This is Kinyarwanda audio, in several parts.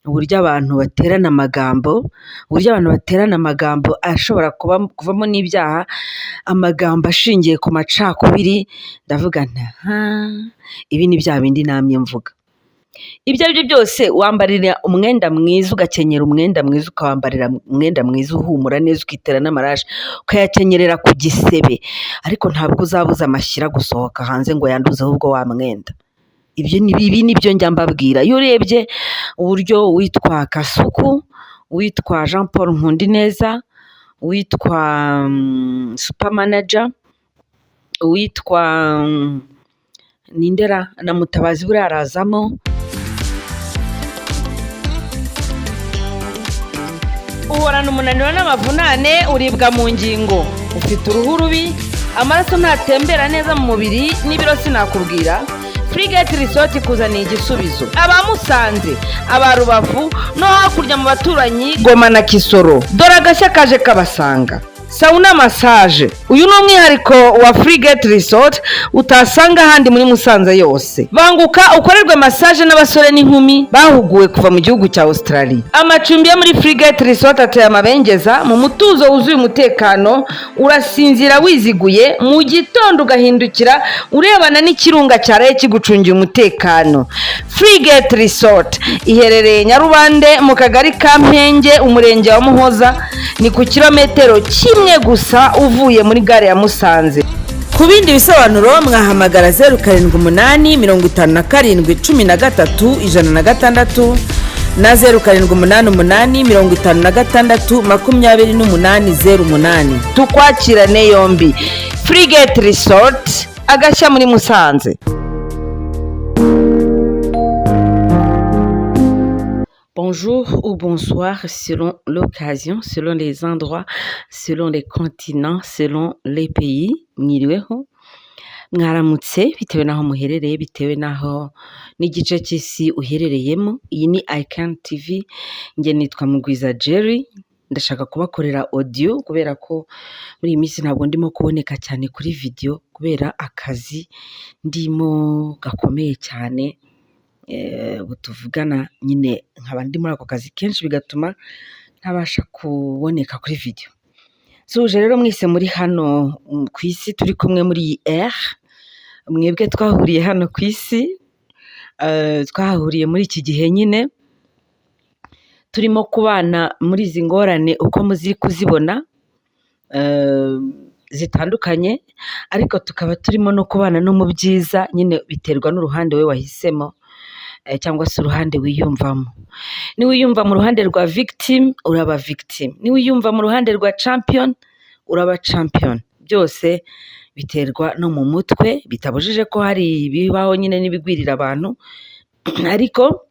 uburyo abantu baterana amagambo ashobora kuvamo n'ibyaha, amagambo ashingiye ku macakubiri. Ndavuga nti ibi ni bya bindi namye mvuga. Ibyo ari byo byose, wambarira umwenda mwiza, ugakenyera umwenda mwiza, ukawambarira umwenda mwiza uhumura neza, ukitera n'amarashi, ukayakenyerera ku gisebe, ariko ntabwo uzabuza amashyira gusohoka hanze ngo yanduze ahubwo wa mwenda. Ibi ni byo njya mbabwira. Iyo urebye uburyo witwa Kasuku, witwa Jean Paul Nkundineza, witwa super manager, witwa Nindera na Mutabazi buriya arazamo, uhorana umunaniro n'amavunane, uribwa mu ngingo, ufite uruhu rubi, amaraso ntatembera neza mu mubiri, n'ibiro sinakubwira. Frigate Resort ikuzaniye igisubizo. Abamusanze, aba Rubavu no hakurya mu baturanyi Goma na Kisoro, dore agashya kaje kabasanga. Sauna massage, uyu ni umwihariko wa Frigate Resort utasanga ahandi muri Musanze yose. Banguka ukorerwe massage n'abasore n'inkumi bahuguwe kuva mu gihugu cya Australia. Amacumbi yo muri Frigate Resort ateye amabengeza, mu mutuzo wuzuye umutekano, urasinzira wiziguye, mu gitondo ugahindukira urebana n'ikirunga cyaraye kigucungiye umutekano. Frigate Resort iherereye Nyarubande mu kagari ka Mpenge, umurenge wa Muhoza, ni ku kilometero kimwe gusa uvuye muri gare ya Musanze. Ku bindi bisobanuro mwahamagara 0788 57 13 na 0788 56 tukwakirane yombi. Frigate Resort, agashya muri Musanze. Bonjour ou bonsoir selon l'occasion, selon les endroits, selon les continents, selon les pays. Mwiriweho, mwaramutse, bitewe n'aho muherereye, bitewe n'aho n'igice cy'isi uherereyemo. Iyi ni Icon TV, njye nitwa Mugwiza Jerry. Ndashaka kubakorera audio kubera ko muri iyi minsi ntabwo ndimo kuboneka cyane kuri video kubera akazi ndimo gakomeye cyane. Tuvugana nyine nkaba ndi muri ako kazi kenshi, bigatuma ntabasha kuboneka kuri video. Suje rero mwese muri hano ku isi, turi kumwe muri iyi mwebwe twahuriye hano ku isi, twahuriye muri iki gihe nyine turimo kubana muri izi ngorane uko muziri kuzibona zitandukanye, ariko tukaba turimo no kubana no mu byiza, nyine biterwa n'uruhande we wahisemo cyangwa se uruhande wiyumvamo. Niwiyumva mu ruhande rwa victim, uraba victim. Niwiyumva mu ruhande rwa champion, uraba champion. Byose biterwa no mu mutwe, bitabujije ko hari ibibaho nyine n'ibigwirira abantu, ariko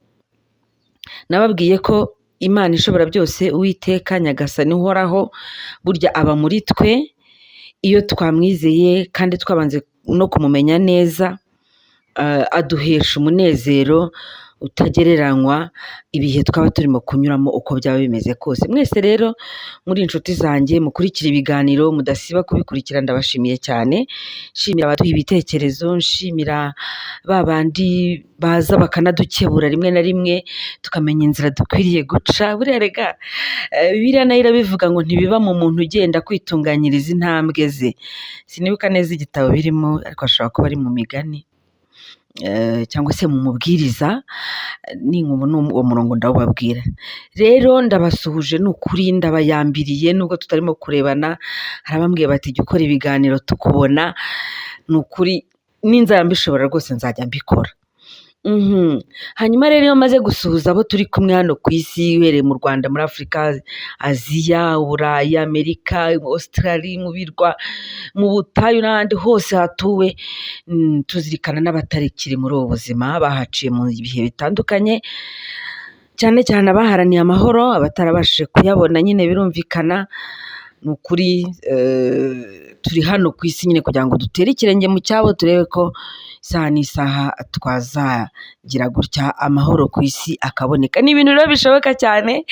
nababwiye ko Imana ishobora byose, Uwiteka Nyagasani uhoraho, burya aba muri twe iyo twamwizeye kandi twabanze no kumumenya neza. Aduhesha umunezero utagereranywa ibihe twaba turimo kunyuramo uko byaba bimeze kose. Mwese rero muri inshuti zanjye mukurikira ibiganiro, mudasiba kubikurikira, ndabashimiye cyane. Nshimira abaduha ibitekerezo, nshimira babandi baza bakanadukebura rimwe na rimwe tukamenya inzira dukwiriye guca. Buriya rega Bibiliya nayo irabivuga ngo ntibiba mu muntu ugenda kwitunganyiriza intambwe ze. Sinibuka neza igitabo birimo, ariko ashobora kuba ari mu Migani cyangwa se mu Mubwiriza, uwo murongo ndawubabwira. Rero ndabasuhuje, ni ukuri ndabayambiriye nubwo tutarimo kurebana. Hari abambwiye bati jya ukora ibiganiro tukubona. Ni ukuri n'inzara mbishobora rwose nzajya mbikora. Hanyuma rero iyo maze gusuhuza abo turi kumwe hano ku isi, uhereye mu Rwanda, muri Afurika, Aziya, Uburayi, Amerika, Australia, mu birwa, mu butayu n'ahandi hose hatuwe, tuzirikana n'abatarikiri muri ubu buzima, bahaciye mu bihe bitandukanye, cyane cyane abaharaniye amahoro, abatarabashije kuyabona nyine birumvikana. Ni ukuri turi hano ku isi nyine kugira ngo dutere ikirenge mu cyabo, turebe ko isaha n'isaha twazagira gutya amahoro ku isi akaboneka. Ni ibintu rero bishoboka cyane,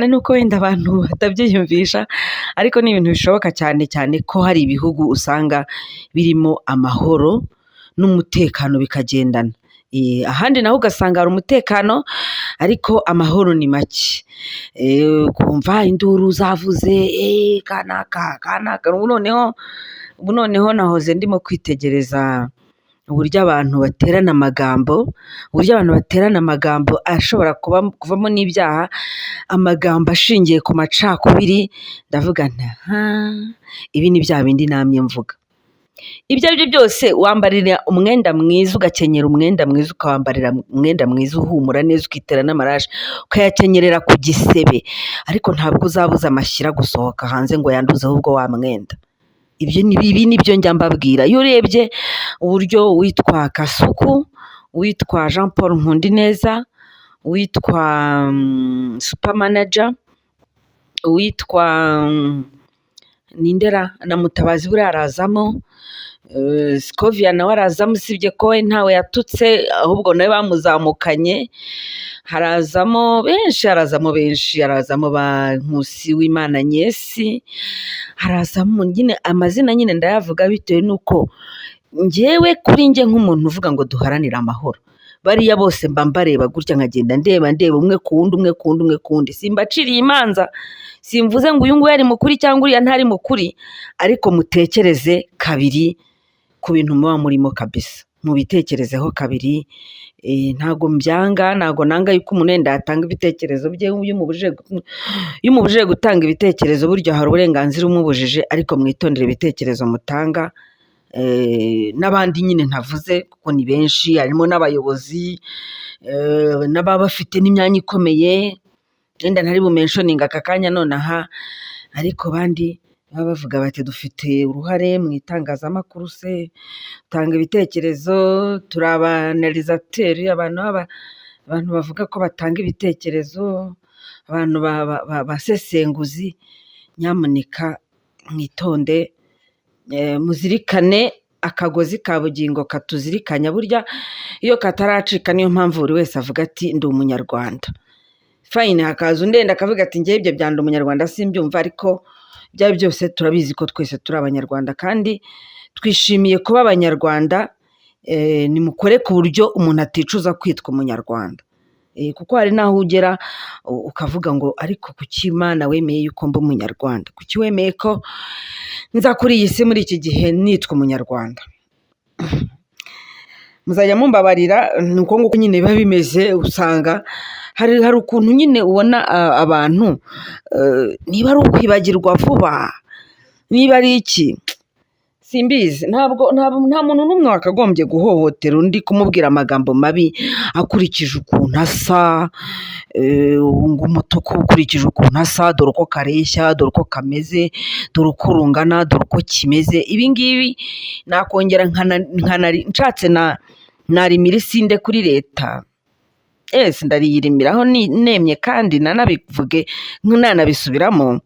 nuko wenda abantu batabyiyumvisha, ariko ni ibintu bishoboka cyane cyane ko hari ibihugu usanga birimo amahoro n'umutekano bikagendana. ahandi naho ugasanga hari umutekano ariko amahoro ni make, kumva induru zavuze kanaka. Ubu noneho nahoze ndimo kwitegereza uburyo abantu baterana amagambo ashobora kuvamo n'ibyaha, amagambo ashingiye ku macakubiri. Ndavuga nti ibi ni bya bindi namye mvuga. Ibyo ari byo byose, wambarira umwenda mwiza, ugakenyera umwenda mwiza, ukawambarira umwenda mwiza uhumura neza, ukitera n'amarashi, ukayakenyerera ku gisebe, ariko ntabwo uzabuza amashyira gusohoka hanze ngo yanduze ahubwo wa mwenda. Ibi ni byo njya mbabwira. Iyo urebye uburyo witwa Kasuku, witwa Jean Paul Nkundineza, witwa super manager, witwa Nindera na Mutabazi buriya arazamo, Scovia nawe arazamo, usibye ko we ntawe yatutse ahubwo nawe bamuzamukanye. Harazamo benshi, harazamo ba Nkusi w'Imana Nyesi, harazamo nyine amazina nyine ndayavuga bitewe n'uko njyewe kuri njye nk'umuntu uvuga ngo duharanire amahoro, bariya bose mba mbareba gutya nkagenda ndeba umwe ku wundi, simbaciriye imanza, simvuze ngo uyu nguyu ari mukuri cyangwa uriya ntari mukuri, ariko mutekereze kabiri ku bintu muba murimo kabisa, mubitekerezeho kabiri. Ntago mbyanga, ntago nanga yuko umuntu wenda yatanga ibitekerezo bye. Iyo umubujije gutanga ibitekerezo, burya hari uburenganzira umubujije, ariko mwitondere ibitekerezo mutanga. N'abandi nyine ntavuze kuko ni benshi, harimo n'abayobozi n'ababa bafite n'imyanya ikomeye, wenda ntari bumenshoninga aka kanya nonaha, ariko bandi baba bavuga bati dufite uruhare mu itangazamakuru, se tanga ibitekerezo, turi abanalizateri, abantu bavuga ko batanga ibitekerezo, abantu basesenguzi. Nyamuneka mwitonde, muzirikane akagozi ka bugingo katuzirikanya, burya iyo kataracika niyo mpamvu buri wese avuga ati ndi umunyarwanda. Fine, hakaza undenda akavuga ati njye ibyo bya ndi umunyarwanda simbyumva, ariko byari byose turabizi ko twese turi abanyarwanda kandi twishimiye kuba abanyarwanda. Nimukore ku buryo umuntu aticuza kwitwa umunyarwanda, kuko hari naho ugera ukavuga ngo ariko kuki Imana wemeye yuko mba umunyarwanda, kuki wemeye ko nza kuri iyi si muri iki gihe nitwa umunyarwanda. Muzajya mumbabarira, nuko nguko nyine biba bimeze. Usanga hari ukuntu nyine ubona abantu, niba ari ukwibagirwa vuba, niba ari iki simbizi. Nta muntu n'umwe wakagombye guhohotera undi, kumubwira amagambo mabi akurikije ukuntu asa, ngo umutuku ukurikije ukuntu asa, dore uko kareshya, dore uko kameze, dore uko rungana, dore uko kimeze. Ibi ngibi nakongera nshatse narimira isinde kuri leta, ndariyirimiraho nemye kandi nanabivuge nanabisubiramo.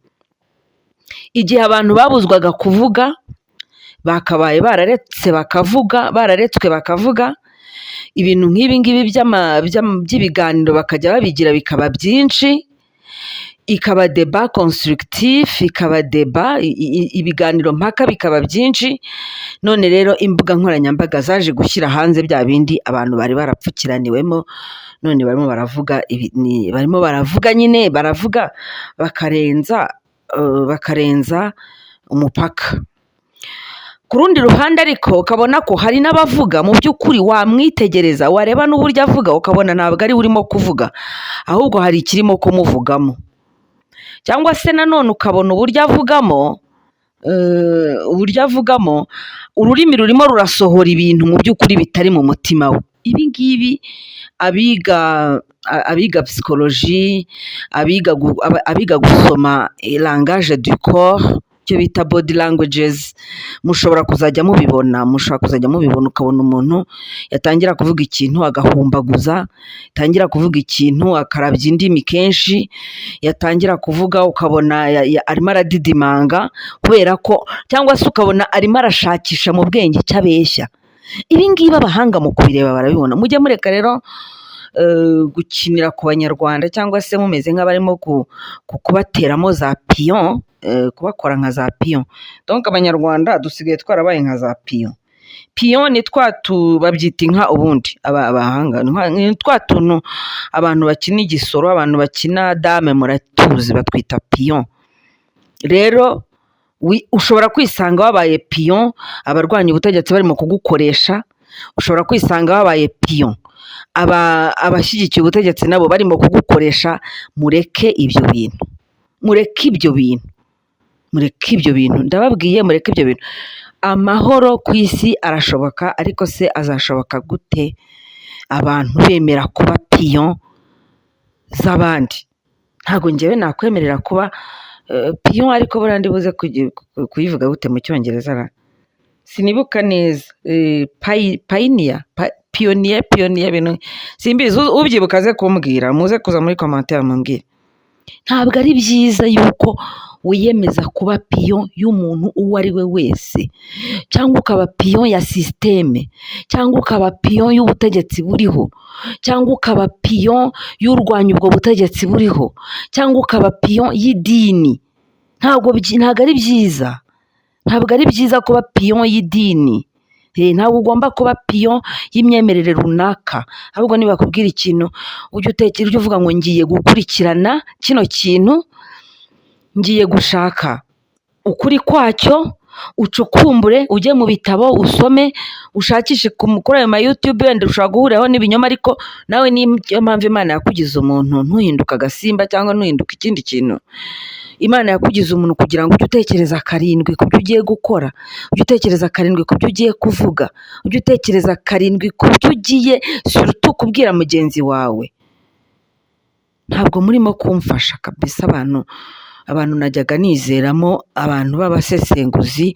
Igihe abantu babuzwaga kuvuga, bakabaye bararetswe bakavuga, ibintu nk'ibi ngibi by'ibiganiro bakajya babigira bikaba byinshi, ikaba deba constructif, ikaba deba ibiganiro mpaka bikaba byinshi. None rero imbuga nkoranyambaga zaje gushyira hanze bya bindi abantu bari barapfukiraniwemo, none barimo baravuga nyine baravuga bakarenza umupaka. Ku rundi ruhande ariko ukabona ko hari n'abavuga mu by'ukuri, wamwitegereza wareba n'uburyo avuga ukabona ntabwo ari urimo kuvuga, ahubwo hari ikirimo kumuvugamo. Cyangwa se nanone ukabona uburyo avugamo ururimi rurimo rurasohora ibintu mu by'ukuri bitari mu mutima we. Ibi ngibi abiga psychologie, abiga gusoma langage du corps, icyo bita body languages, mushobora kuzajya mubibona ukabona umuntu yatangira kuvuga ikintu agahumbaguza, yatangira kuvuga ikintu akarabya indimi kenshi, yatangira kuvuga ukabona arimo aradidimanga kubera ko, cyangwa se ukabona arimo arashakisha mu bwenge icyo abeshya. Ibi ngibi abahanga mu kubireba barabibona. Mujye mureka rero gukinira ku banyarwanda, cyangwa se mumeze nk'abarimo kubateramo za pion, kubakora nka za pion. Donc abanyarwanda dusigaye twarabaye nka za pion. piyon ni babyita inka ubundi abahanga ni twa tuntu abantu bakina igisoro, abantu bakina dame muratuzi batwita piyon. Rero ushobora kwisanga wabaye piyon abarwanya ubutegetsi barimo kugukoresha, ushobora kwisanga wabaye piyon abashyigikiye ubutegetsi nabo barimo kugukoresha. Mureke ibyo bintu, mureke ibyo bintu, ndababwiye mureke ibyo bintu. Amahoro ku isi arashoboka, ariko se azashoboka gute abantu bemera kuba piyon z'abandi? Ntabwo njyewe nakwemerera kuba piyon, ariko buriya ndibuze kuyivuga gute mu cyongereza, sinibuka neza. Piyoniya bintu simbizi, ubyibuka aze kumbwira, muze kuza muri commentaire mumbwire. Ntabwo ari byiza yuko wiyemeza kuba piyon y'umuntu uwo ari we wese, cyangwa ukaba piyon ya sisiteme, cyangwa ukaba piyon y'ubutegetsi buriho, cyangwa ukaba piyon y'urwanya ubwo butegetsi buriho, cyangwa ukaba piyon y'idini. Ntabwo ari byiza, ntabwo ari byiza kuba piyon y'idini. Ntabwo ugomba kuba piyon y'imyemerere runaka, ahubwo niba bakubwira ikintu ujye uvuga ngo ngiye gukurikirana kino kintu, ngiye gushaka ukuri kwacyo, ucukumbure, ujye mu bitabo usome, ushakishe kuri ayo ma YouTube, wenda ushobora guhuriraho n'ibinyoma, ariko nawe niyo mpamvu Imana yakugize umuntu, ntuhinduke agasimba cyangwa ntuhinduke ikindi kintu. Imana yakugize umuntu kugira ngo ujye utekereza karindwi ku byo ugiye gukora, ujye utekereza karindwi ku byo ugiye kuvuga, ujye utekereza karindwi ku byo ugiye surtout kubwira mugenzi wawe. Ntabwo murimo kumfasha kabisa abantu najyaga nizeramo, abantu b'abasesenguzi,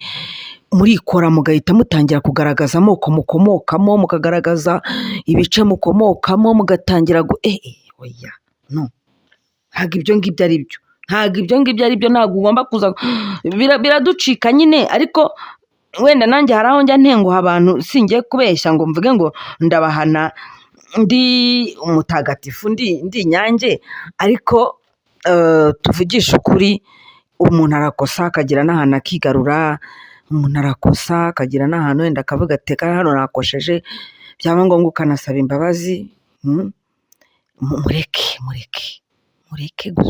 murikora mugahita mutangira kugaragaza amoko mukomokamo, mukagaragaza ibice mukomokamo, mugatangira oya no, ntabwo ibyo ngibyo ari byo, ntabwo ugomba kuza, biraducika nyine. Ariko wenda nanjye hari aho njya ntenguha abantu, singiye kubeshya ngo mvuge ngo ndabahana ndi umutagatifu, ndi nyange, ariko tuvugisha ukuri, umuntu arakosa akagira n'ahantu akigarura, umuntu arakosa akagira n'ahantu wenda akavuga ati hano nakosheje, byaba ngombwa ukanasaba imbabazi.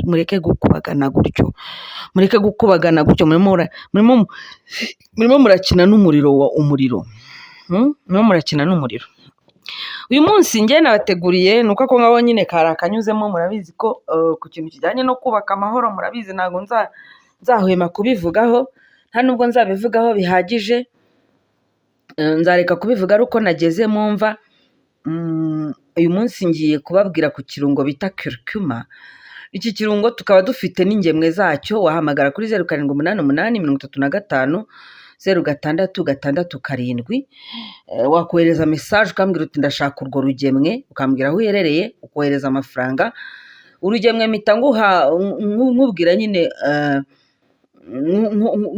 Mureke gukubagana gutyo, murimo murakina n'umuriro Uyu munsi njye nabateguriye, nuko ako ngabo nyine kari akanyuzemo. Murabizi ko ku kintu kijyanye no kubaka amahoro, murabizi ntabwo nzahwema kubivugaho, nta nubwo nzabivugaho bihagije, nzareka kubivuga ari uko nageze mumva. Uyu munsi ngiye kubabwira ku kirungo bita curcuma. Iki kirungo tukaba dufite n'ingemwe zacyo, wahamagara kuri 0788 063 wakohereza message ukambwira uti ndashaka urwo rugemwe, ukambwira aho uherereye, ukohereza amafaranga. Urugemwe mpita nkubwira nyine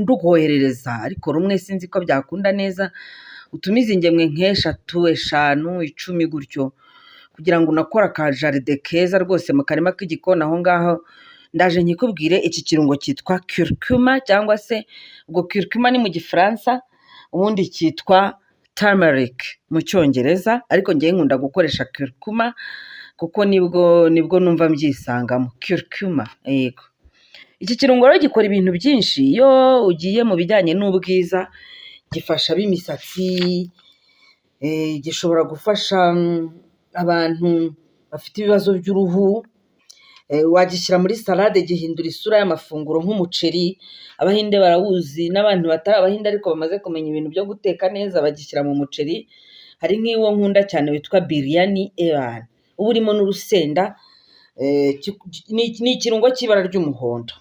ndukoherereza, ariko rumwe sinzi ko byakunda neza. Utumize ingemwe nk'eshatu, eshanu, 10 gutyo, kugira ngo unakora ka jaride keza rwose mu karima k'igikoni aho ngaho. Ndaje nkikubwire iki kirungo cyitwa curcuma, cyangwa se ubwo curcuma ni mu Gifaransa, ubundi cyitwa turmeric mu Cyongereza, ariko ngiye nkunda gukoresha curcuma kuko nibwo numva mbyisangamo. Curcuma, yego. Iki kirungo rero gikora ibintu byinshi. Iyo ugiye mu bijyanye n'ubwiza, gifasha b'imisatsi, gishobora gufasha abantu bafite ibibazo by'uruhu, wagishyira muri salade, gihindura isura y'amafunguro nk'umuceri. Abahinde barawuzi, n'abantu batari abahinde ariko bamaze kumenya ibintu byo guteka neza, bagishyira mu muceri. Hari nk'iwo nkunda cyane witwa biryani, uba urimo n'urusenda, ni ikirungo cy'ibara ry'umuhondo.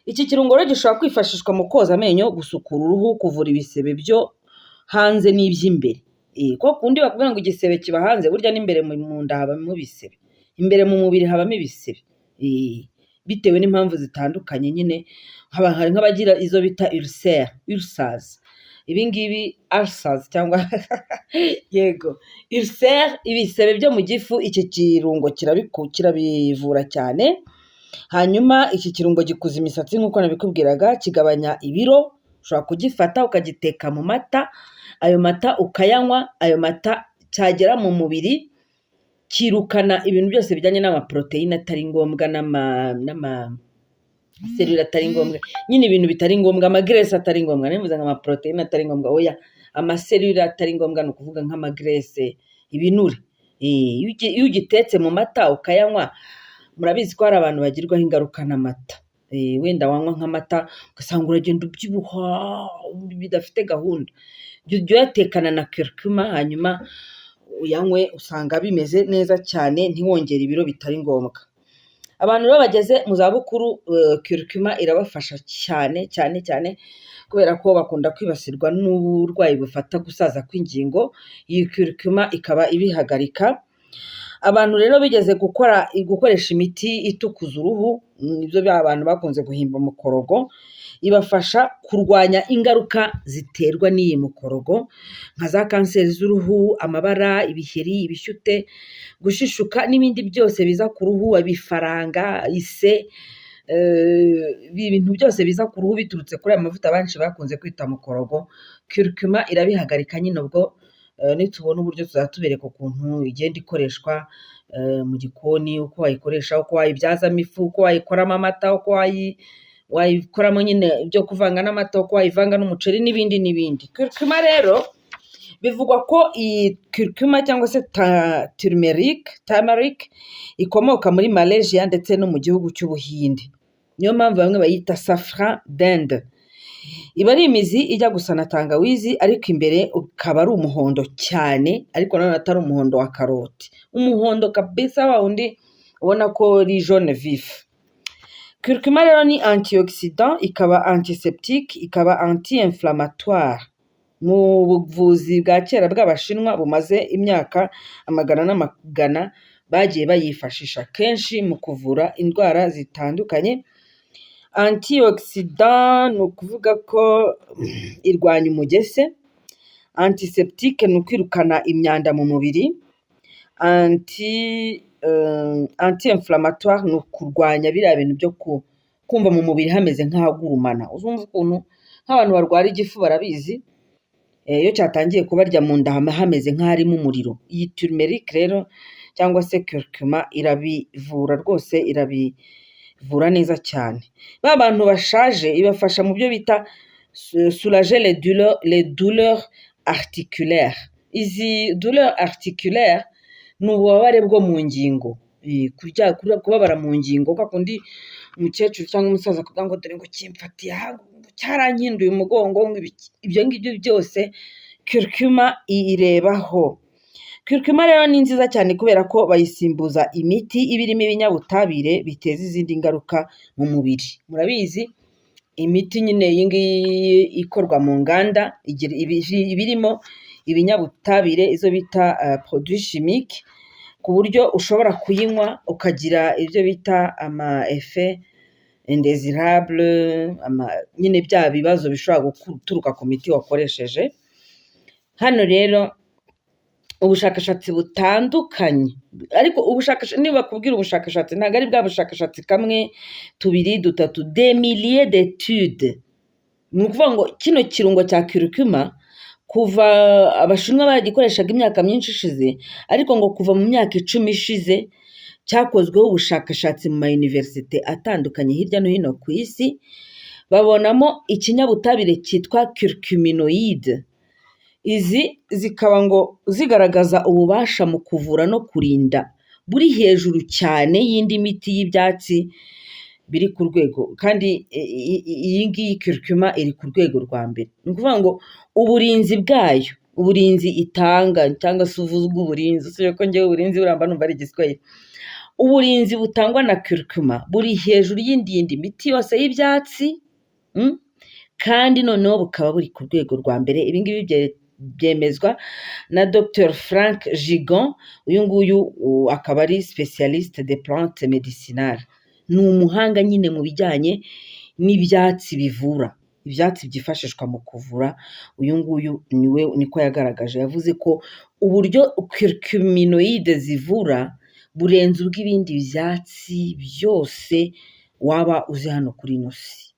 Iki kirungo rero gishobora kwifashishwa mu koza amenyo, gusukura uruhu, kuvura ibisebe byo hanze n'iby'imbere. Ko kundi bakubwira ngo igisebe kiba hanze, burya n'imbere mu nda habamo ibisebe, imbere mu mubiri habamo ibisebe, bitewe n'impamvu zitandukanye nyine. Hari nk'abagira izo bita ulcers, ibingibi ulcers cyangwa yego ulcer, ibisebe byo mu gifu. Iki kirungo kirabivura cyane. Hanyuma iki kirungo gikuza imisatsi nk'uko nabikubwiraga, kigabanya ibiro ushobora kugifata ukagiteka mu mata, ayo mata ukayanywa, ayo mata cyagera mu mubiri kirukana ibintu byose bijyanye n'amaporoteyine atari ngombwa n'amaserire atari ngombwa, nyine ibintu bitari ngombwa, amagrese atari ngombwa, nivuze nk'amaporoteyine atari ngombwa, oya amaserire atari ngombwa, ni ukuvuga nk'amagrese, ibinure. Iyo ugitetse mu mata ukayanywa, murabizi ko hari abantu bagirwaho ingaruka n'amata. Wenda wanywa nk'amata ugasanga uragenda ubyibuha bidafite gahunda, jya uyatekana na curcuma hanyuma uyanywe, usanga bimeze neza cyane, ntiwongere ibiro bitari ngombwa. Abantu rero bageze mu zabukuru curcuma irabafasha cyane cyane cyane, kubera ko bakunda kwibasirwa n'uburwayi bufata gusaza kw'ingingo, iyi curcuma ikaba ibihagarika. Abantu rero bigeze gukoresha imiti itukuza uruhu, nibyo abantu bakunze guhimba mukorogo, ibafasha kurwanya ingaruka ziterwa n'iyi mukorogo, nka za kanseri z'uruhu, amabara, ibiheri, ibishyute, gushishuka n'ibindi byose biza ku ruhu, ibifaranga, ise, ibintu byose biza ku ruhu biturutse kuri aya mavuta benshi bakunze kwita mukorogo. Curcuma irabihagarika. Nyine ubwo nitubona uburyo tuzatubereka ukuntu igenda ikoreshwa mu gikoni, uko wayikoresha, uko wayibyazamo ifu, uko wayikoramo amata, uko wayikoramo nyine ibyo kuvanga n'amata, uko wayivanga n'umuceri n'ibindi n'ibindi. Curcuma rero bivugwa ko iyi curcuma cyangwa se turmeric ikomoka muri Malaysia ndetse no mu gihugu cy'Ubuhinde, niyo mpamvu bamwe bayita safran d'Inde. Iba ari imizi ijya gusa na tangawizi, ariko imbere ukaba ari umuhondo cyane, ariko nanone atari umuhondo wa karoti, umuhondo kabisa, wa wundi ubona ko ari jaune vif. Curcuma rero ni antioxidant, ikaba antiseptique, ikaba anti-inflammatoire. Mu buvuzi bwa kera bw'Abashinwa bumaze imyaka amagana n'amagana, bagiye bayifashisha kenshi mu kuvura indwara zitandukanye. Antioxidant ni ukuvuga ko irwanya umugese, antiseptique ni ukwirukana imyanda mu mubiri, anti-inflammatoire ni ukurwanya biriya bintu byo kumva mu mubiri hameze nk'ahagurumana. Uzumva ukuntu nk'abantu barwara igifu barabizi, iyo cyatangiye kubarya mu nda hameze nk'aharimo umuriro. Iyi turmeric rero cyangwa se curcuma irabivura rwose, irabivura neza cyane. Ba bantu bashaje ibafasha mu byo bita soulager les douleurs articulaires. Izi douleurs articulaires ni ububabare bwo mu ngingo, kubabara mu ngingo, kwa kundi umukecuru cyangwa umusaza kugira ngo dore ngo kimfatiye aha, cyarankinduye umugongo, ibyo ngibyo byose curcuma irebaho. Curcuma rero ni nziza cyane kubera ko bayisimbuza imiti iba irimo ibinyabutabire biteza izindi ngaruka mu mubiri. Murabizi imiti nyine iyi ngiyi ikorwa mu nganda iba irimo ibinyabutabire, izo bita produits chimiques, ku buryo ushobora kuyinywa ukagira ibyo bita ama effet indésirable, nyine bya bibazo bishobora guturuka ku miti wakoresheje. Hano rero ubushakashatsi butandukanye, ariko niba bakubwira ubushakashatsi ntabwo ari bwa bushakashatsi kamwe, tubiri, dutatu, des milliers d'études. Ni ukuvuga ngo kino kirungo cya curcuma kuva Abashinwa bagikoreshaga imyaka myinshi ishize, ariko ngo kuva mu myaka 10 ishize cyakozweho ubushakashatsi mu mayuniversite atandukanye hirya no hino ku isi, babonamo ikinyabutabire cyitwa curcuminoid. Izi zikaba ngo zigaragaza ububasha mu kuvura no kurinda buri hejuru cyane y'indi miti y'ibyatsi biri ku rwego, kandi iyi ngiyi curcuma iri ku rwego rwa mbere. Ni ukuvuga ngo uburinzi bwayo, uburinzi itanga, cyangwa se uvuga uburinzi, usibye ko njyewe uburinzi buramba numva ari igiswahili, uburinzi butangwa na curcuma buri hejuru y'indi miti yose y'ibyatsi, kandi noneho bukaba buri ku rwego rwa mbere. Ibi ngibi byemezwa na Dr Frank Gigon, uyu nguyu akaba ari spécialiste des plantes médicinales. Ni umuhanga nyine mu bijyanye n'ibyatsi bivura, ibyatsi byifashishwa mu kuvura. Uyu nguyu niko yagaragaje, yavuze ko uburyo curcuminoide zivura burenze ubw'ibindi byatsi byose waba uzi hano kuri ino si.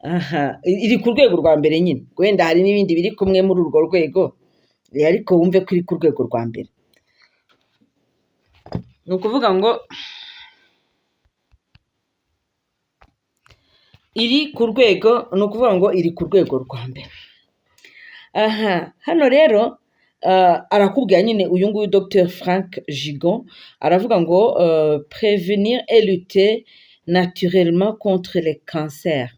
aha iri ku rwego rwa mbere nyine, wenda hari n'ibindi biri kumwe muri urwo rwego, ariko wumve ko iri ku rwego rwa mbere. Ni ukuvuga ngo iri ku rwego rwa mbere. Aha, hano rero arakubwira nyine uyu nguyu Dr Frank Gigon aravuga ngo prévenir et lutter naturellement contre les cancers.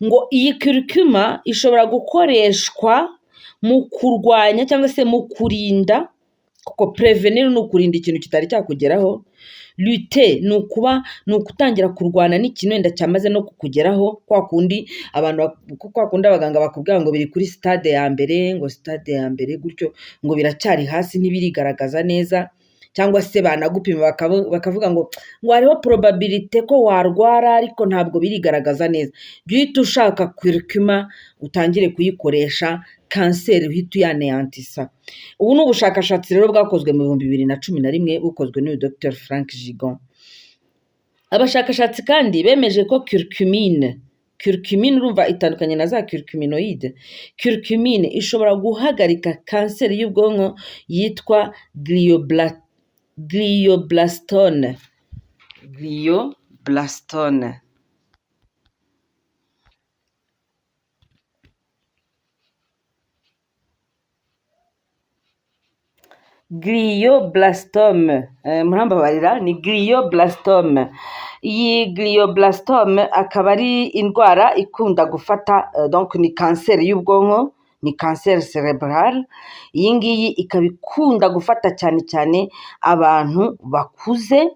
Ngo iyi curcuma ishobora gukoreshwa mu kurwanya cyangwa se mu kurinda, kuko prevenir ni ukurinda ikintu kitari cyakugeraho, lutter ni ukutangira kurwana n'ikintu wenda cyamaze no kukugeraho, kwa kundi abaganga bakubwira ngo biri kuri stade ya mbere, ngo stade ya mbere gutyo, ngo biracyari hasi ntibirigaragaza neza, cyangwa se banagupima bakavuga ngo hariho probabilité ko warwara ariko ntabwo birigaragaza neza. Jya uhita ushaka curcuma utangire kuyikoresha, kanseri uhita uyaneyantisa. Ubu ni ubushakashatsi rero bwakozwe mu 2011 bukozwe n'uyu Dr Frank Gigon. Abashakashatsi kandi bemeje ko curcumine urumva itandukanye na za curcuminoide. Curcumine ishobora guhagarika kanseri y'ubwonko yitwa glioblastone. Glioblastome, murambabarira, ni glioblastome. Iyi glioblastome akaba ari indwara ikunda gufata, donc ni kanseri y'ubwonko, ni kanseri cerebrale. Iyi ngiyi ikaba ikunda gufata cyane cyane abantu bakuze.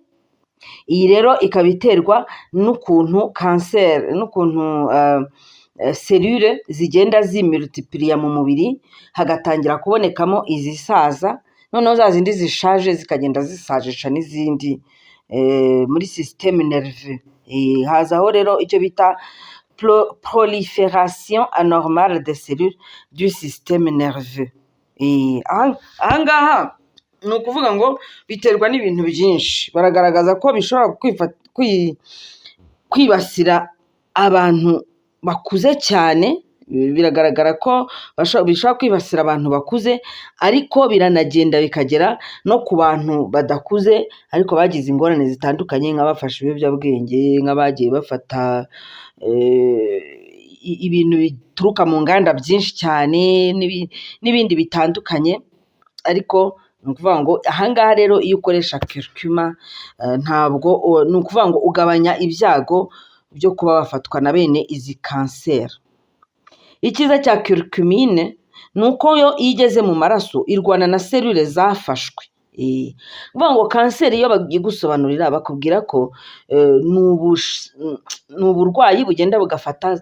Iyi rero ikaba iterwa n'ukuntu selule zigenda zimultiplier mu mubiri, hagatangira kubonekamo izisaza, noneho za zindi zishaje zikagenda zisajisha n'izindi muri système nerveux. Hazaho rero icyo bita prolifération anormale des cellules du système nerveux. Ahangaha ni ukuvuga ngo biterwa n'ibintu byinshi. Baragaragaza ko bishobora kwibasira abantu bakuze cyane, biragaragara ko bishobora kwibasira abantu bakuze, ariko biranagenda bikagera no ku bantu badakuze ariko bagize ingorane zitandukanye, nk'abafashe ibiyobyabwenge, nk'abagiye bafata ibintu bituruka mu nganda byinshi cyane n'ibindi bitandukanye. Ariko ni ukuvuga ngo ahangaha rero iyo ukoresha curcuma ntabwo, ni ukuvuga ngo ugabanya ibyago byo kuba wafatwa na bene izi kanseri. Icyiza cya curcumine ni uko yo iyo igeze mu maraso irwana na selule zafashwe. Kuvuga ngo kanseri iyo bagiye gusobanurira bakubwira ko ni uburwayi bugenda bugafata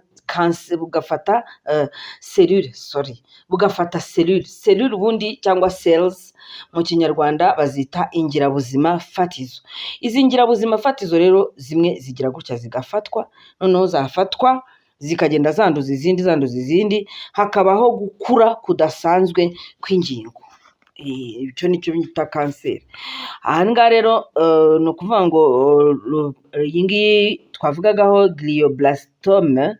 selule ubundi, cyangwa cells mu kinyarwanda bazita ingirabuzima fatizo. Izi ngirabuzima fatizo rero zimwe zigira gutya zigafatwa, noneho zafatwa zikagenda zanduza izindi, hakabaho gukura kudasanzwe kw'ingingo. Icyo nicyo bita kanseri. Ahangaha rero ni ukuvuga ngo iyi ngiyi twavugagaho glioblastome,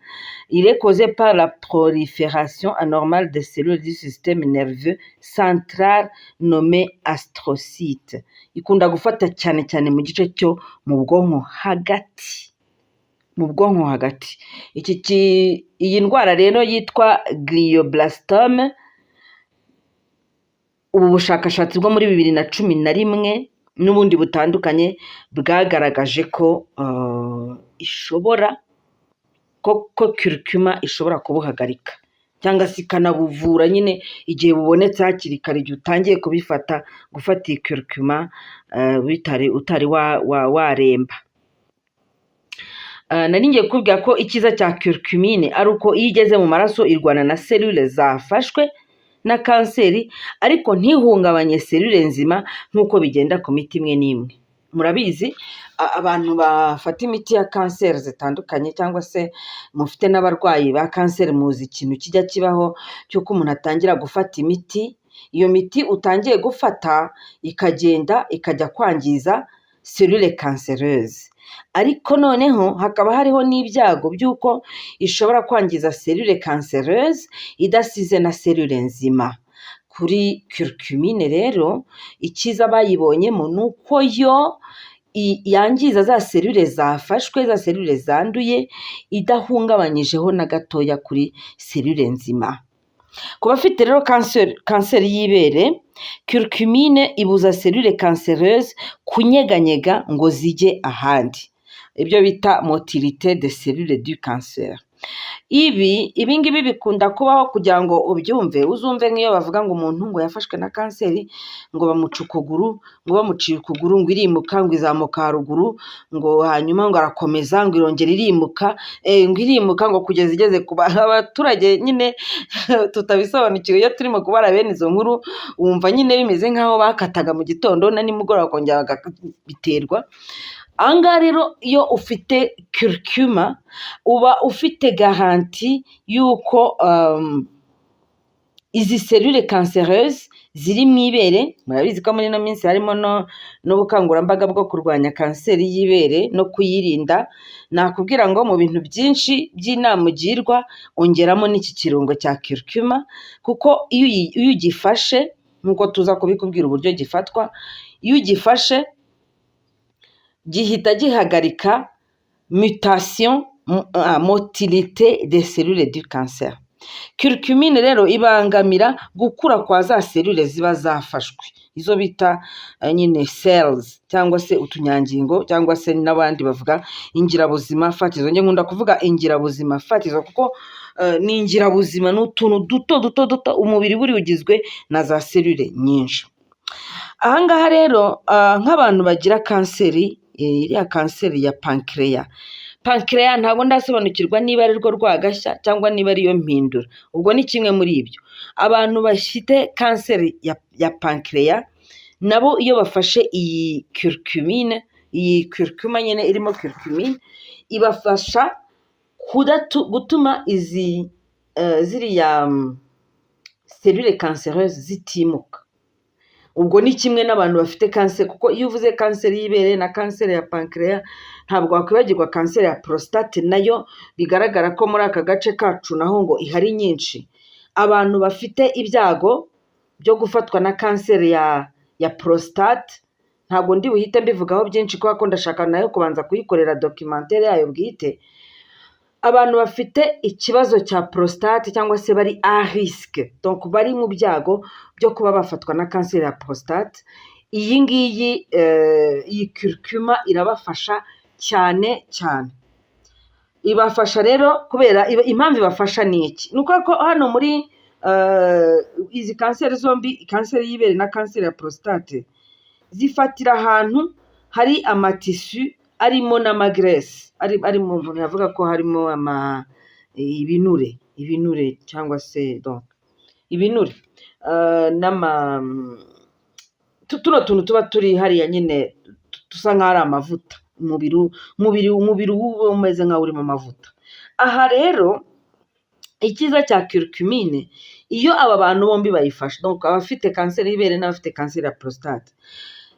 il est causé par la prolifération anormale des cellules du système nerveux central nommé astrocyte. Ikunda gufata cyane cyane mu gice cyo mu bwonko hagati. Iyi ndwara rero yitwa glioblastome, ubu bushakashatsi bwo muri 2011 n'ubundi butandukanye bwagaragaje ko curcuma ishobora kubuhagarika cyangwa se ikanabuvura nyine igihe bubonetse hakiri kare, igihe utangiye gufata iyi curcuma utari waremba. Nari ngiye kukubwira ko icyiza cya curcumine ari uko iyo igeze mu maraso irwana na selule zafashwe na kanseri, ariko ntihungabanye selule nzima nk'uko bigenda ku miti imwe n'imwe. Murabizi abantu bafata imiti ya kanseri zitandukanye, cyangwa se mufite n'abarwayi ba kanseri, muzi ikintu kijya kibaho cy'uko umuntu atangira gufata imiti, iyo miti utangiye gufata ikagenda ikajya kwangiza selule cancereuse, ariko noneho hakaba hariho n'ibyago by'uko ishobora kwangiza selule cancereuse idasize na selule nzima. Kuri curcumine rero icyiza bayibonyemo ni uko yo yangiza za selule zafashwe, za selule zanduye, idahungabanyijeho na gatoya kuri selule nzima. Ku bafite rero kanseri y'ibere, curcumine ibuza selule cancereuse kunyeganyega ngo zijye ahandi, ibyo bita motilité de cellule du cancer. Ibi ngibi bikunda kubaho kugira ngo ubyumve, uzumve nk'iyo bavuga ngo umuntu ngo yafashwe na kanseri, ngo bamuca ukuguru, ngo bamuciye ukuguru, ngo irimuka, ngo izamuka haruguru, ngo hanyuma ngo arakomeza, ngo irongera irimuka, ngo irimuka ngo kugeza igeze ku abaturage nyine tutabisobanukiwe. Iyo turimo kubara bene izo nkuru wumva nyine bimeze nk'aho bakataga mu gitondo na nimugoroba bakongera biterwa. Aha ngaha rero iyo ufite curcuma uba ufite garanti y'uko izi selule cancereuse ziri mu ibere, murabizi ko muri ino minsi harimo n'ubukangurambaga bwo kurwanya kanseri y'ibere no kuyirinda. Nakubwira ngo mu bintu byinshi by'inama ugirwa ongeramo n'iki kirungo cya curcuma, kuko iyo ugifashe nk'uko tuza kubikubwira uburyo gifatwa, iyo ugifashe gihita gihagarika mutation, motilité des cellules du cancer. Curcumine rero ibangamira gukura kwa za selule ziba zafashwe, izo bita nyine cells cyangwa se utunyangingo, cyangwa se n'abandi bavuga ingirabuzima fatizo. Njye nkunda kuvuga ingirabuzima fatizo kuko ni ingirabuzima, ni utuntu duto umubiri buri ugizwe na za selule nyinshi. Aha ngaha rero nk'abantu bagira kanseri, iriya kanseri ya pancreas ntabwo ndasobanukirwa niba ari rwo rwagashya cyangwa niba ariyo mpindura, ubwo ni kimwe muri ibyo. Abantu bafite kanseri ya pancreas nabo iyo bafashe iyi curcuma nyine irimo curcumine, ibafasha gutuma ziriya selule cancereuse zitimuka. Ubwo ni kimwe n'abantu bafite kanseri, kuko iyo uvuze kanseri y'ibere na kanseri ya pancreas ntabwo wakwibagirwa kanseri ya prostate, nayo bigaragara ko muri aka gace kacu naho ngo ihari nyinshi. Abantu bafite ibyago byo gufatwa na kanseri ya prostate ntabwo ndi buhite mbivugaho byinshi kubera ko ndashaka nayo kubanza kuyikorera documentaire yayo bwite. Abantu bafite ikibazo cya prostate cyangwa se bari à risque, donc bari mu byago byo kuba bafatwa na kanseri ya prostate, iyi ngiyi iyi curcuma irabafasha cyane cyane. Ibafasha rero kubera impamvu ibafasha ni iki? Ni uko hano muri izi kanseri zombi, kanseri y'ibere na kanseri ya prostate, zifatira ahantu hari amatisu arimo n'amagrese, ari mu muntu yavuga ko harimo ibinure cyangwa se donc ibinure tuno tuntu tuba turi hariya nyine dusa nk'aho ari amavuta, umubiri umeze nk'aho urimo amavuta. Aha rero icyiza cya curcumine, iyo aba bantu bombi bayifashe, donc abafite kanseri y'ibere n'abafite kanseri ya prostate,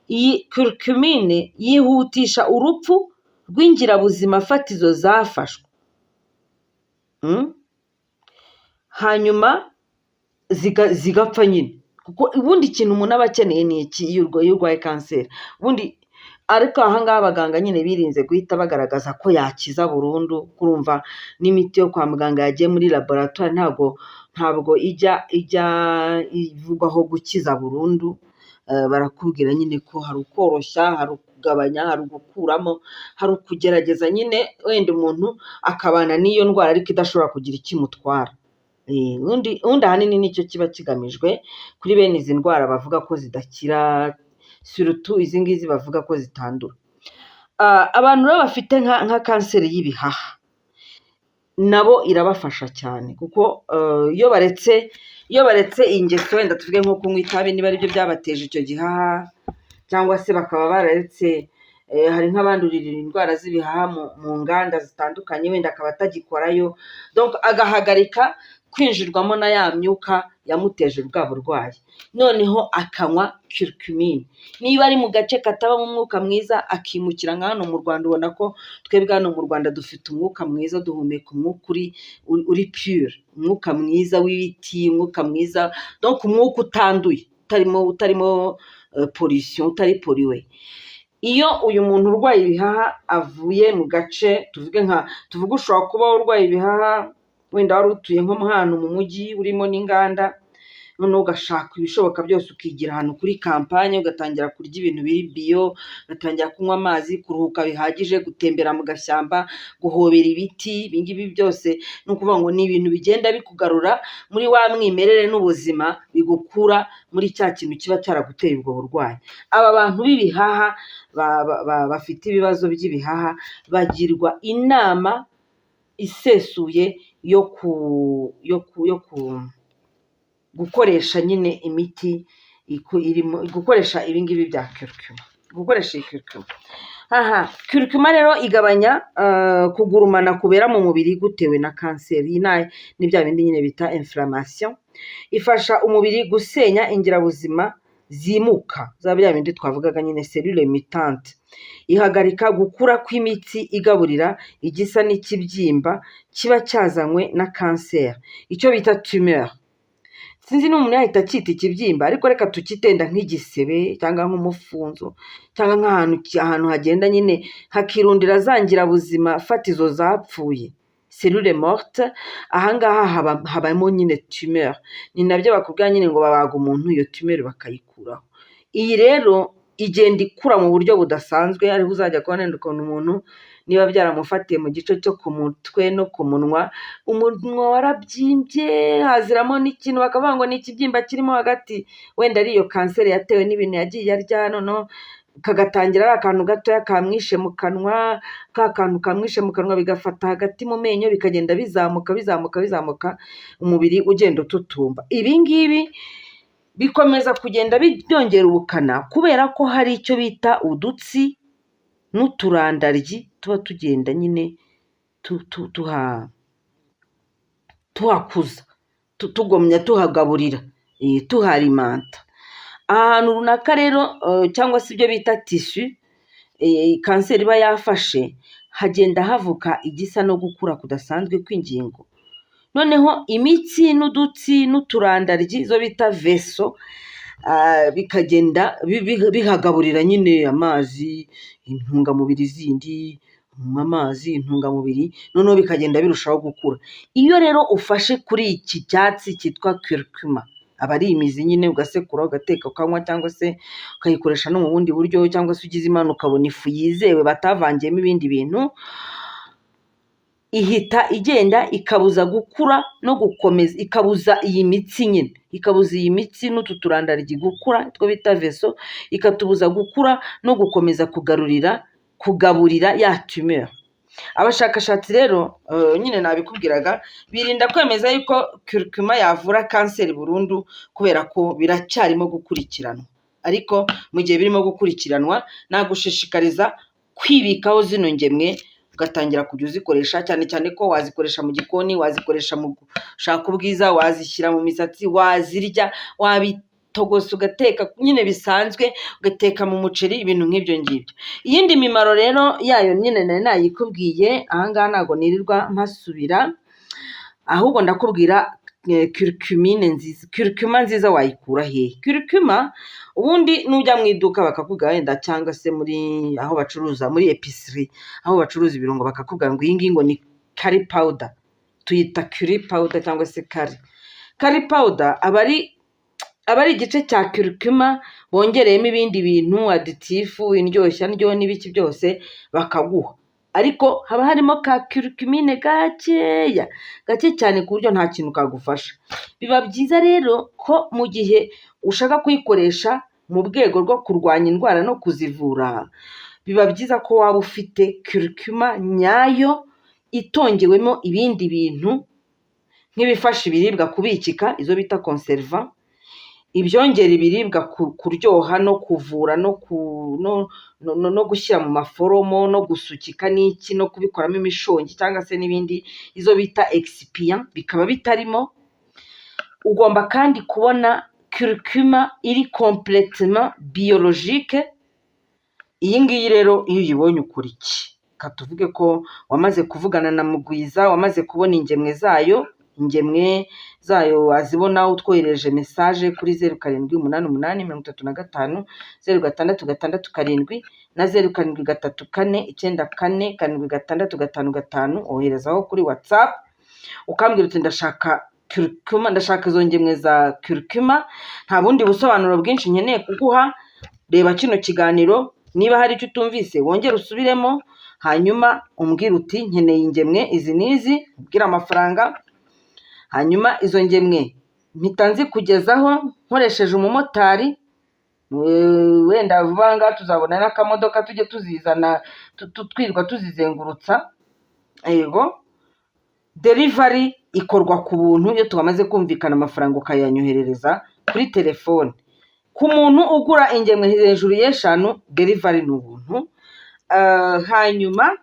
iyi curcumine yihutisha urupfu rw'ingirabuzima fatizo zafashwe, hanyuma zigapfa nyine. Kuko ubundi ikintu umuntu aba akeneye ni iki iyo urwaye kanseri? Ubundi ariko aha ngaha abaganga nyine birinze guhita bagaragaza ko yakiza burundu. Kurumva n'imiti yo kwa muganga yagiye muri laboratoire ntabwo ijya ivugwaho gukiza burundu. Barakubwira nyine ko hari ukoroshya, hari ukugabanya, hari ugukuramo, hari ukugerageza nyine wenda umuntu akabana n'iyo ndwara ariko idashobora kugira ikimutwara. Ubundi ahanini nicyo kiba kigamijwe kuri bene izi ndwara bavuga ko zidakira, surtout izi ngizi bavuga ko zitandura. Abantu rero bafite nka kanseri y'ibihaha nabo irabafasha cyane, kuko iyo baretse ingeso wenda tuvuge nko kunywa itabi, niba aribyo byabateje icyo gihaha, cyangwa se bakaba bararetse, hari nk'abandurira indwara z'ibihaha mu nganda zitandukanye, wenda akaba atagikorayo, donc agahagarika kwinjirwamo na ya myuka yamuteje bwa burwayi, noneho akanywa curcumine. Niba ari mu gace katabamo umwuka mwiza akimukira nka hano mu Rwanda, ubona ko twebwe hano mu Rwanda dufite umwuka mwiza, duhumeka umwuka uri pure, umwuka mwiza w'ibiti, umwuka mwiza, donc umwuka utanduye, utarimo pollution, utari poriwe. Iyo uyu muntu urwaye ibihaha avuye mu gace, tuvuge ushobora kuba urwaye ibihaha wenda wari utuye nko hano mu mujyi urimo n'inganda, noneho ugashaka ibishoboka byose ukigira ahantu kuri kampanye, ugatangira kurya ibintu biri bio, ugatangira kunywa amazi, kuruhuka bihagije, gutembera mu gashyamba, guhobera ibiti. Ibi ngibi byose ni ukuvuga ngo ni ibintu bigenda bikugarura muri wa mwimerere n'ubuzima, bigukura muri cya kintu kiba cyaraguteye ubwo burwayi. Aba bantu b'ibihaha bafite ibibazo by'ibihaha bagirwa inama isesuye yo gukoresha nyine imiti irimo gukoresha ibingibi bya curcuma, gukoresha iyi curcuma. Curcuma rero igabanya kugurumana kubera mu mubiri gutewe na kanseri, ni bya bindi nyine bita inflammation. Ifasha umubiri gusenya ingirabuzima zimuka, za bya bindi twavugaga nyine cellule mutante. Ihagarika gukura kw'imitsi igaburira igisa n'ikibyimba kiba cyazanywe na kanseri, icyo bita tumeur. Sinzi n'umuntu yahita akita ikibyimba, ariko reka tukitenda nk'igisebe cyangwa nk'umufunzo cyangwa nk'ahantu hagenda nyine hakirundira za ngirabuzima fatizo zapfuye, cellule morte. Ahangaha habamo nyine tumeur. Ni nabyo bakubwira nyine ngo babaga umuntu iyo tumeur bakayikuraho. Iyi rero igenda ikura mu buryo budasanzwe, ariho uzajya kubona ukuntu umuntu niba byaramufatiye mu gice cyo ku mutwe no ku munwa, umunwa warabyimbye, haziramo n'ikintu bakavuga ngo ni ikibyimba kirimo hagati, wenda ari iyo kanseri yatewe n'ibintu yagiye arya, noneho kagatangira ari akantu gatoya kamwishe mu kanwa, ka kantu kamwishe mu kanwa bigafata hagati mu menyo, bikagenda bizamuka, umubiri ugenda ututumba. Ibi ngibi bikomeza kugenda byongera ubukana kubera ko hari icyo bita udutsi n'uturandaryi tuba tugenda nyine tuhakuza, tugomya tuhagaburira, tuharimanta. Ahantu runaka rero cyangwa se ibyo bita tissu kanseri iba yafashe, hagenda havuka igisa no gukura kudasanzwe kw'ingingo. Noneho imitsi n'udutsi n'uturandaryi zo bita veso bikagenda bihagaburira nyine amazi, intungamubiri zindi, amazi, intungamubiri, noneho bikagenda birushaho gukura. Iyo rero ufashe kuri iki cyatsi cyitwa curcuma, aba ari imizi nyine, ugasekura ugateka ukanywa, cyangwa se ukayikoresha no mu bundi buryo, cyangwa se ugize imana ukabona ifu yizewe batavangiyemo ibindi bintu, ihita igenda ikabuza gukura no gukomeza, ikabuza iyi mitsi nyine, ikabuza iyi mitsi n'utu turandaryi gukura, two bita veso, ikatubuza gukura no gukomeza kugaburira ya tumeur. Abashakashatsi rero nyine nabikubwiraga, birinda kwemeza yuko curcuma yavura kanseri burundu kubera ko biracyarimo gukurikiranwa, ariko mu gihe birimo gukurikiranwa nagushishikariza kwibikaho zino ngemwe, ugatangira kujya uzikoresha, cyane cyane ko wazikoresha mu gikoni, wazikoresha mu gushaka ubwiza, wazishyira mu misatsi, wazirya, wabitogosa ugateka nyine bisanzwe, ugateka mu muceri, ibintu nk'ibyo ngibyo. Iyindi mimaro rero yayo nyine nari nayikubwiye, ahangaha ntabwo nirirwa mpasubira, ahubwo ndakubwira curcuma nziza wayikura hehe? Curcuma ubundi nujya mu iduka bakakubwira wenda, cyangwa se muri aho bacuruza, muri epicerie aho bacuruza ibirungo, bakakubwira ngo iyi ngiyi ngo ni curry powder, tuyita curry powder cyangwa se curry powder. Aba ari igice cya curcuma bongereyemo ibindi bintu, aditifu, indyoshya ndyo n'ibiki byose bakaguha, ariko haba harimo ka curcumine gake cyane ku buryo nta kintu kagufasha. Biba byiza rero ko mu gihe ushaka kuyikoresha mu rwego rwo kurwanya indwara no kuzivura, biba byiza ko waba ufite curcuma nyayo itongewemo ibindi bintu nk'ibifasha ibiribwa kubikika, izo bita conserva, ibyongera ibiribwa kuryoha no kuvura no gushyira mu maforomo no gusukika n'iki no kubikoramo imishongi cyangwa se n'ibindi, izo bita excipient bikaba bitarimo, ugomba kandi kubona curcuma iri complètement biologique. Iyi ngiyi rero iyo uyibonye ukora iki? Tuvuge ko wamaze kuvugana na Mugwiza, wamaze kubona ingemwe zayo wazibona utwohereje message kuri 0788350667 na 0734949655 oherezaho kuri WhatsApp ukambwira uti ndashaka curcuma, ndashaka izo ngemwe za curcuma, nta bundi busobanuro bwinshi nkeneye kuguha. Reba kino kiganiro, niba hari icyo utumvise wongere usubiremo, hanyuma umbwira uti nkeneye ingemwe izi n'izi, ubwira amafaranga, hanyuma izo ngemwe mpita nzikugezaho nkoresheje umumotari. Wenda vuba ngaha tuzabona n'akamodoka tujye tuzizana twirwa tuzizengurutsa. Yego, delivery ikorwa ku buntu iyo twamaze kumvikana amafaranga ukayanyoherereza kuri telefone. Ku muntu ugura ingemwe hejuru y'eshanu delivery ni ubuntu. Hanyuma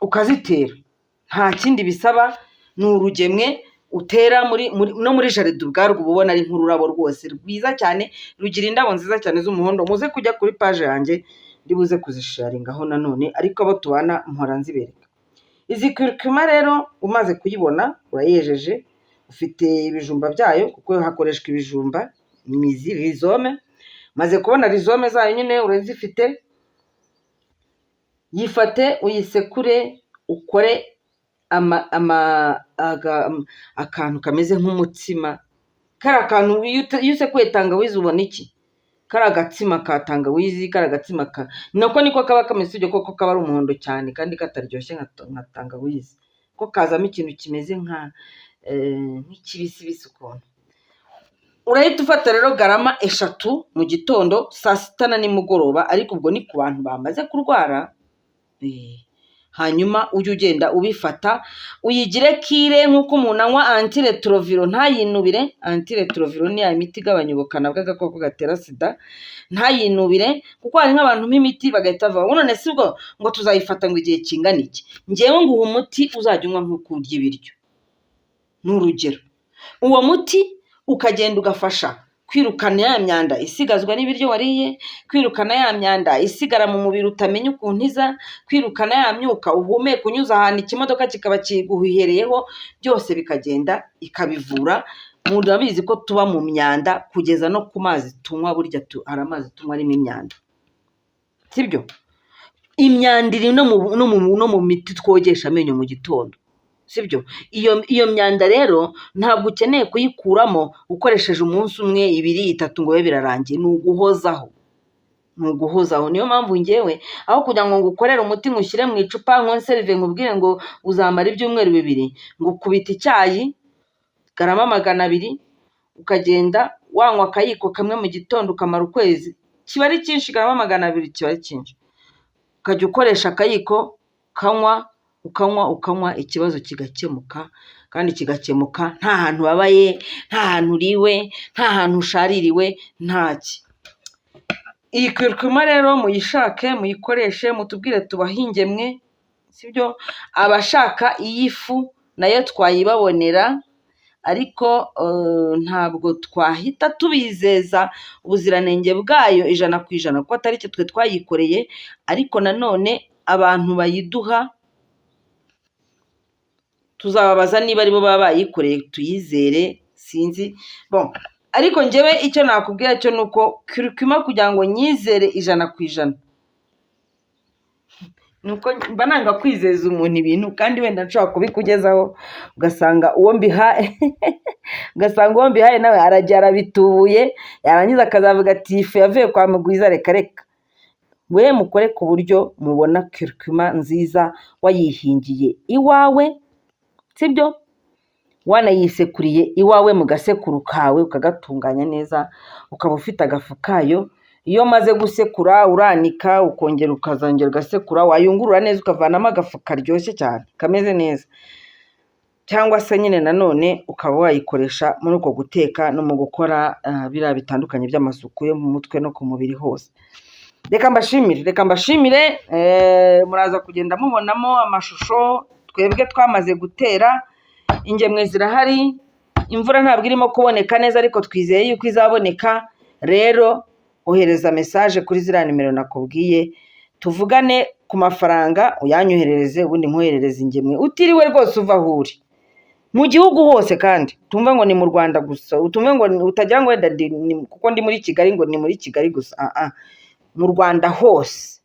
ukazitera, nta kindi bisaba, ni urugemwe utera no muri jaride ubwarwo uba ubona ari nk'ururabo rwose rwiza cyane, rugira indabo nziza cyane z'umuhondo. Muze kujya kuri page yanjye ndibuze kuzisharingaho nanone, ariko abo tubana mpora nzibereka. Izi curcuma rero umaze kuyibona urayejeje, ufite ibijumba byayo kuko hakoreshwa ibijumba, imizi, rhizome. Maze kubona rhizome zayo nyine urazifite, yifate uyisekure ukore akantu kameze nk'umutsima. Kari akantu iyo usekuye tangawizi ubona iki? Kari agatsima ka tangawizi, kari agatsima niko kaba kameze, ibyo koko kaba ari umuhondo cyane kandi kataryoshye nka tangawizi, ko kazamo ikintu kimeze nk'ikibisibisi ukuntu. Urahita ufata rero garama 3 mu gitondo, saa sita na nimugoroba, ariko ubwo ni ku bantu bamaze kurwara. Hanyuma ujye ugenda ubifata, uyigire kire nk'uko umuntu anywa antiretroviro ntayinubire. Antiretroviro ni imiti igabanya ubukana bw'agakoko gatera sida, ntayinubire kuko hari nk'abantu nk'imiti bagahita bavuga none si bwo ngo tuzayifata ngo igihe kingana iki. Ngewe nguha umuti uzajya unywa nk'uko urya ibiryo. Ni urugero, uwo muti ukagenda ugafasha kwirukana ya myanda isigazwa n'ibiryo wariye, kwirukana ya myanda isigara mu mubiri utamenya ukuntu iza, kwirukana ya myuka uhumeka unyuze ahantu ikimodoka kikaba kiguhihereyeho, byose bikagenda ikabivura. Murabizi ko tuba mu myanda kugeza no ku mazi tunywa, burya hari amazi tunywa arimo imyanda, sibyo? Imyanda iri no mu miti twogesha amenyo mu gitondo, sibyo? Iyo myanda rero ntabwo ukeneye kuyikuramo ukoresheje umunsi umwe, 2, 3 ngo bibe birarangiye. Ni uguhozaho. Niyo mpamvu ngewe aho kugira ngo ngukorere umuti ngushyire mu icupa nkonserve nkubwire ngo uzamara ibyumweru 2, ngo ukubita icyayi garama 200, ukagenda wanywa akayiko kamwe mu gitondo ukamara ukwezi, kiba ari cyinshi. Garama 200 kiba ari cyinshi. Ukajya ukoresha akayiko ukanywa, ikibazo kigakemuka, kandi kigakemuka nta hantu babaye, nta hantu uriwe, nta hantu ushaririwe, ntaki. Iyi curcuma rero muyishake, muyikoreshe, mutubwire tubaha ingemwe, sibyo? Abashaka iy'ifu nayo twayibabonera, ariko ntabwo twahita tubizeza ubuziranenge bwayo 100% kuko atari cyo twe twayikoreye, ariko nanone abantu bayiduha tuzababaza niba aribo baba bayikoreye tuyizere, sinzi. Ariko ngewe icyo nakubwira cyo nuko curcuma kugira ngo nyizere 100%, nuko mba nanga kwizeza umuntu ibintu kandi wenda nshobora kubikugezaho ugasanga uwo mbihaye nawe arajya arabitubuye, yarangiza akazavuga ati ifu yavuye kwa Mugwiza, reka. We mukore ku buryo mubona curcuma nziza wayihingiye iwawe, sibyo? Wanayisekuriye iwawe mu gasekuru kawe ukagatunganya neza, ukaba ufite agafu kayo. Iyo maze gusekura uranika, ukongera ukazongera ugasekura, wayungurura neza ukavanamo agafu karyoshye cyane kameze neza. Cyangwa se nyine nanone ukaba wayikoresha muri uko guteka no mu gukora biriya bitandukanye by'amasuku yo mu mutwe no ku mubiri hose. Reka mbashimire, muraza kugenda mubonamo amashusho twebwe twamaze gutera. Ingemwe zirahari, imvura ntabwo irimo kuboneka neza ariko twizeye yuko izaboneka. Rero ohereza mesaje kuri ziriya nimero nakubwiye, tuvugane ku mafaranga uyanyoherereze, ubundi nkoherereze ingemwe utiriwe rwose uva aho uri, mu gihugu hose. kandi tumve ngo ni mu Rwanda gusa, utumve ngo utagira ngo wenda kuko ndi muri Kigali ngo ni muri Kigali gusa, mu Rwanda hose.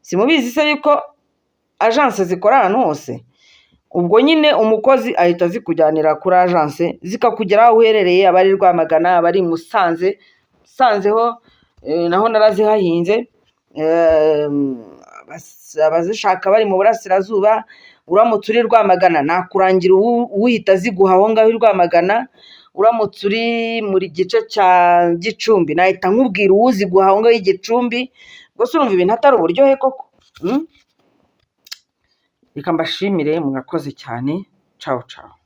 Simubizi se yuko agence zikora ahantu hose? Ubwo nyine umukozi ahita zikujyanira kuri agence zikakugera aho uherereye, abari Rwamagana, abari Musanze. Musanzeho naho narazihahinze, abazishaka bari mu burasirazuba, uramutse uri Rwamagana nakurangira uhita ziguha aho ngaho i Rwamagana. Uramutse uri muri gice cya Gicumbi nahita nkubwira uwuziguha aho ngaho i Gicumbi. Gusa urumva ibintu atari uburyohe koko. Reka mbashimire, mwakoze cyane. Ciao ciao.